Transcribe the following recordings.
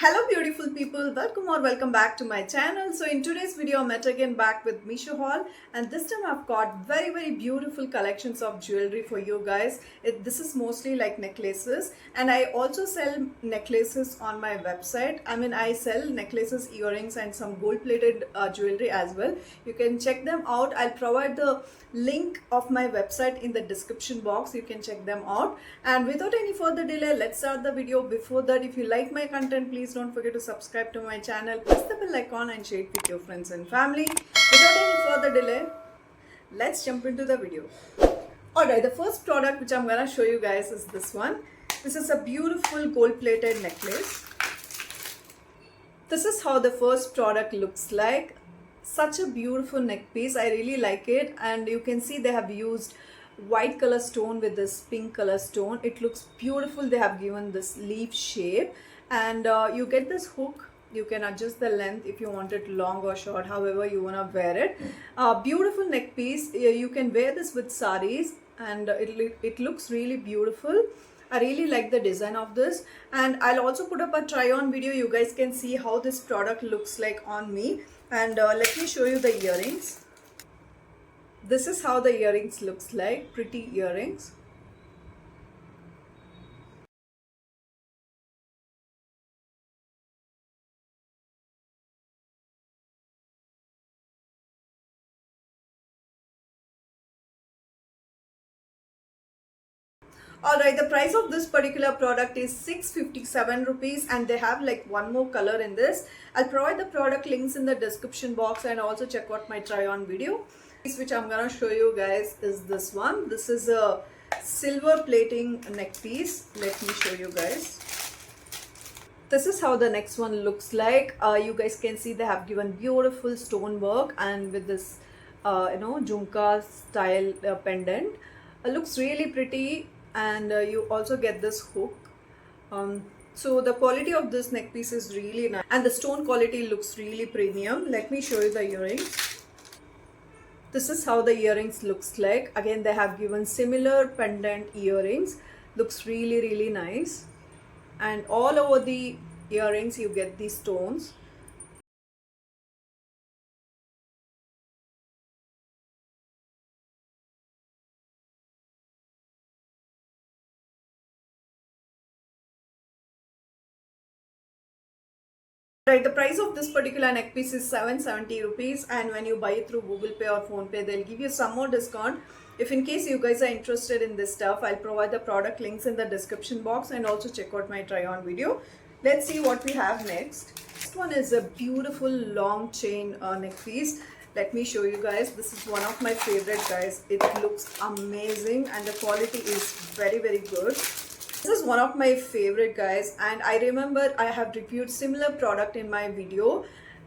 Hello beautiful people, welcome or welcome back to my channel. So in today's video I'm met again back with Misho Hall, and this time I've got very beautiful collections of jewelry for you guys. This is mostly like necklaces, and I also sell necklaces on my website. I sell necklaces, earrings and some gold plated jewelry as well. You can check them out. I'll provide the link of my website in the description box. You can check them out, and without any further delay, let's start the video. Before that, if you like my content, please don't forget to subscribe to my channel, press the bell icon and share it with your friends and family. Without any further delay, let's jump into the video. Alright, the first product which I'm gonna show you guys is this one. This is a beautiful gold plated necklace. This is how the first product looks like. Such a beautiful neck piece. I really like it, and you can see they have used white color stone with this pink color stone. It looks beautiful. They have given this leaf shape, and you get this hook. You can adjust the length if you want it long or short, however you want to wear it. Beautiful neck piece. You can wear this with saris, and it looks really beautiful. I really like the design of this, and I'll also put up a try on video. You guys can see how this product looks like on me, and let me show you the earrings. This is how the earrings looks like. Pretty earrings. Alright, the price of this particular product is 657 rupees, and they have like one more color in this. I'll provide the product links in the description box, and also check out my try on video. Which I'm gonna show you guys is this one. This is a silver plating neck piece. Let me show you guys. This is how the next one looks like. You guys can see they have given beautiful stone work, and with this jhumka style pendant. Looks really pretty, and you also get this hook. So the quality of this neck piece is really nice, and the stone quality looks really premium. Let me show you the earrings. This is how the earrings looks like. Again, they have given similar pendant earrings. Looks really nice, and all over the earrings you get these stones. Right, the price of this particular neck piece is 770 rupees, and when you buy it through Google Pay or Phone Pay, they'll give you some more discount. If in case you guys are interested in this stuff, I'll provide the product links in the description box, and also check out my try on video. Let's see what we have next. Next one is a beautiful long chain neck piece. Let me show you guys. This is one of my favorite, guys. It looks amazing, and the quality is very good. This is one of my favorite, guys, and I remember I have reviewed similar product in my video.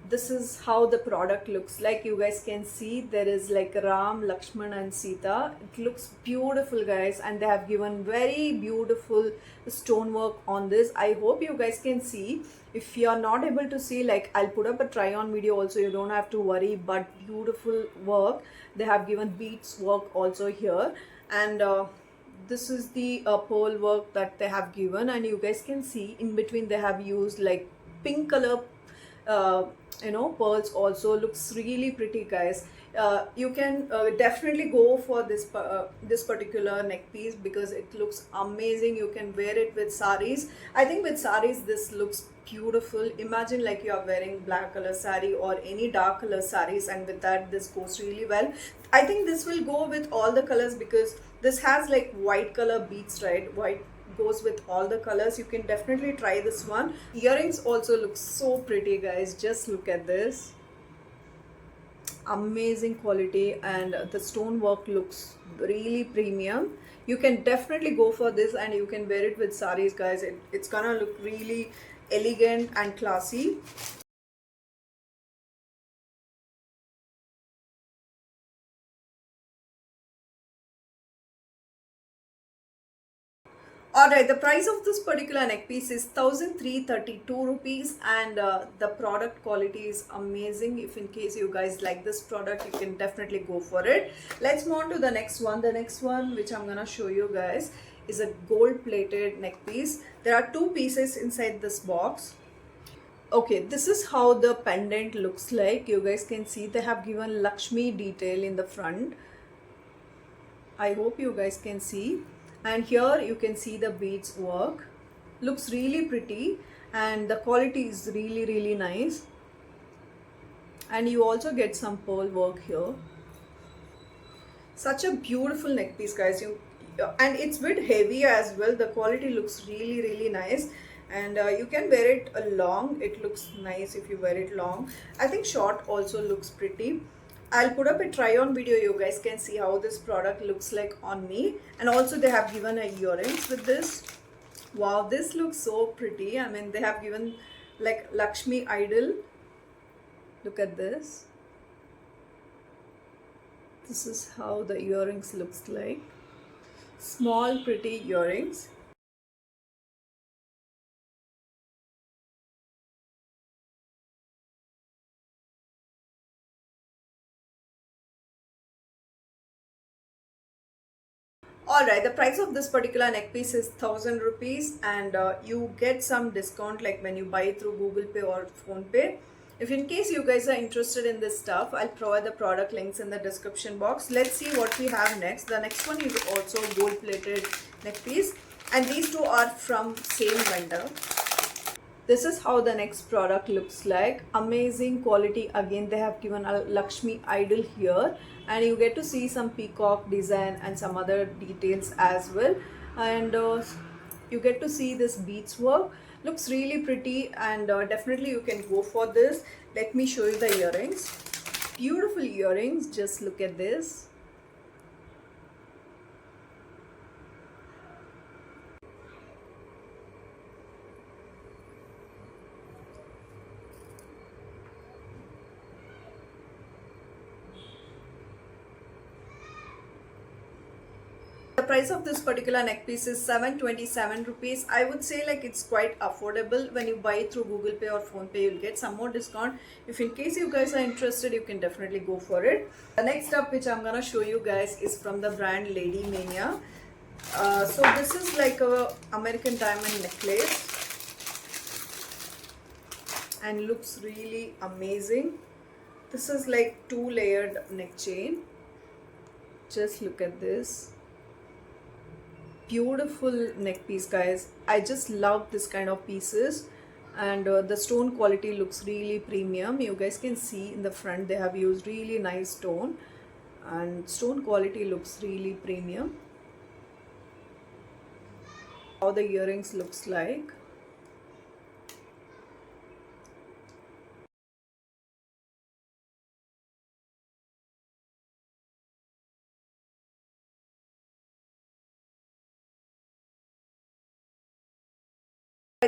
This is how the product looks like. You guys can see there is like Ram, Lakshman and Sita. It looks beautiful, guys, and they have given very beautiful stonework on this. I hope you guys can see. If you are not able to see, like, I'll put up a try on video also. You don't have to worry, but beautiful work. They have given beads work also here, and this is the pearl work that they have given, and you guys can see in between they have used like pink color pearls also. Looks really pretty, guys. You can definitely go for this particular neck piece because it looks amazing. You can wear it with saris. I think with saris this looks beautiful. Imagine like you are wearing black color sari or any dark color saris, and with that this goes really well. I think this will go with all the colors because this has like white color beads, right? White goes with all the colors. You can definitely try this one. Earrings also look so pretty, guys. Just look at this. Amazing quality, and the stone work looks really premium. You can definitely go for this, and you can wear it with saris, guys. It's gonna look really elegant and classy. Alright, the price of this particular neck piece is 1332 rupees, and the product quality is amazing. If in case you guys like this product, you can definitely go for it. Let's move on to the next one. The next one which I'm gonna show you guys is a gold plated neck piece. There are two pieces inside this box. Okay, this is how the pendant looks like. You guys can see they have given Lakshmi detail in the front. I hope you guys can see. And here you can see the beads work. Looks really pretty and the quality is really nice. And you also get some pearl work here. Such a beautiful neck piece, guys. And it's a bit heavy as well. The quality looks really nice, and you can wear it long. It looks nice if you wear it long. I think short also looks pretty. I'll put up a try on video. You guys can see how this product looks like on me. And also they have given a earrings with this. Wow, this looks so pretty. I mean, they have given like Lakshmi idol. Look at this. This is how the earrings looks like. Small pretty earrings. Alright, the price of this particular neck piece is 1000 rupees, and you get some discount like when you buy through Google Pay or Phone Pay. If in case you guys are interested in this stuff, I'll provide the product links in the description box. Let's see what we have next. The next one is also gold plated neck piece, and these two are from same vendor. This is how the next product looks like. Amazing quality. Again, they have given a Lakshmi idol here, and you get to see some peacock design and some other details as well. And you get to see this beads work. Looks really pretty, and definitely you can go for this. Let me show you the earrings. Beautiful earrings. Just look at this. The price of this particular neck piece is 727 rupees. I would say like it's quite affordable. When you buy it through Google Pay or Phone Pay, you'll get some more discount. If in case you guys are interested, you can definitely go for it. The next up which I'm gonna show you guys is from the brand Lady Mania. So this is like a American diamond necklace and looks really amazing. This is like 2-layered neck chain. Just look at this. Beautiful neck piece, guys. I just love this kind of pieces, and the stone quality looks really premium. You guys can see in the front they have used really nice stone, and stone quality looks really premium. How the earrings looks like.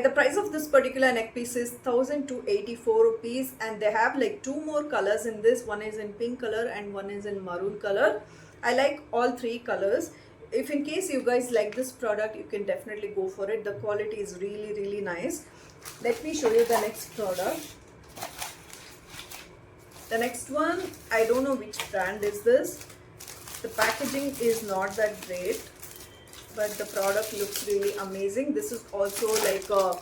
The price of this particular neck piece is 1284 rupees, and they have like two more colors in this. One is in pink color and one is in maroon color. I like all three colors. If in case you guys like this product, you can definitely go for it. The quality is really nice. Let me show you the next product. The next one, I don't know which brand is this. The packaging is not that great, but the product looks really amazing. This is also like a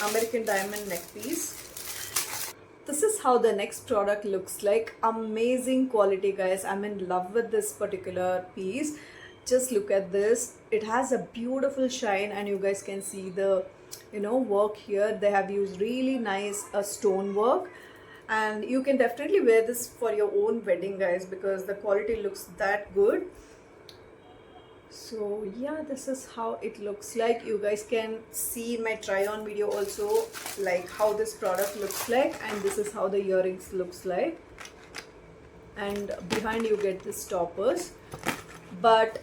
American diamond neck piece. This is how the next product looks like. Amazing quality, guys. I'm in love with this particular piece. Just look at this. It has a beautiful shine, and you guys can see the work here. They have used really nice stone work, and you can definitely wear this for your own wedding, guys, because the quality looks that good. So yeah, this is how it looks like. You guys can see my try on video also, like how this product looks like, and this is how the earrings looks like, and behind you get the stoppers. But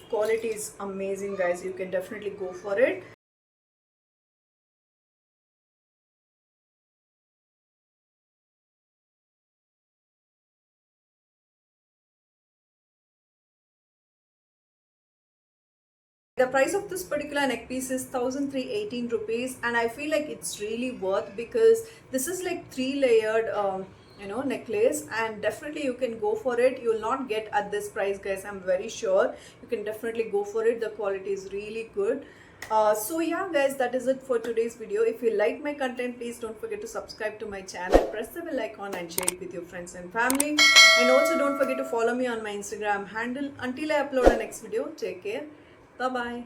quality is amazing, guys. You can definitely go for it. The price of this particular neck piece is 1318 rupees, and I feel like it's really worth, because this is like 3-layered necklace, and definitely you can go for it. You will not get at this price, guys. I'm very sure you can definitely go for it. The quality is really good, So yeah guys, that is it for today's video. If you like my content, please don't forget to subscribe to my channel, press the bell icon and share it with your friends and family, and also don't forget to follow me on my Instagram handle. Until I upload the next video, take care, bye bye.